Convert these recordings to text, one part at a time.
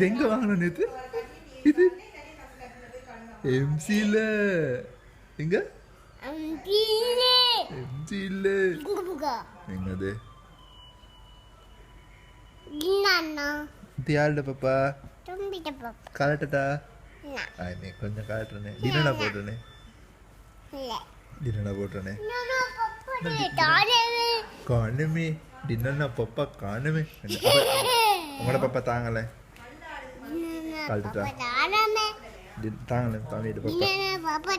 இது எங்க வாங்கணும் நேத்து? இது எம்சில எங்க? எம்சில எங்கது? இது யாருட பாப்பா? காலட்டா கொஞ்சம் காட்டுறேனே. டினனா போட்டுறேனே. டினனா போட்டுறேனே. காணுமே டின்னா பப்பா காணுமே. உங்களோட பாப்பா தாங்கல காலட்டா தாங்கல தாங்கிட்டு பாப்பா.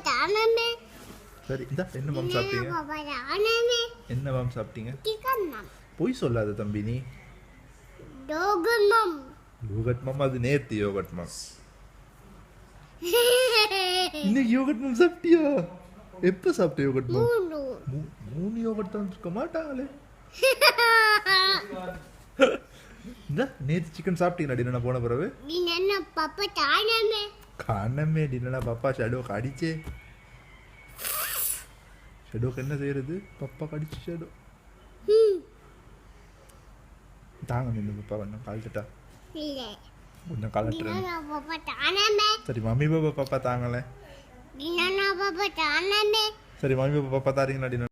சரி இந்த என்ன மாம் சாப்பிட்டீங்க? என்ன மாம் சாப்பிட்டீங்க? போய் சொல்லாத தம்பி நீ. யோகட் மாம் அது நேத்து யோகட் மாம். இன்னைக்கு யோகட் மாம் சாப்பிட்டியா? எப்ப சாப்பிட்ட யோகட் மாம்? 3 யோகட் தான் இருக்க மாட்டாங்களே. இந்த நேத்து சிக்கன் சாப்பிட்டீங்களா டின்னா போன பிறகு? காணமே டின்னா பாப்பா ஷடோ கடிச்சே. ஷடோக்கு என்ன செய்யறது? பாப்பா கடிச்சு ஷடோ. தாங்க நின்று பாப்பா கொஞ்சம் கால்ட்டா. கொஞ்சம் காலட்டுறேன். சரி மம்மி பாப்பா தாங்கல. சரி மம்மி பாப்பா தாரீங்களா?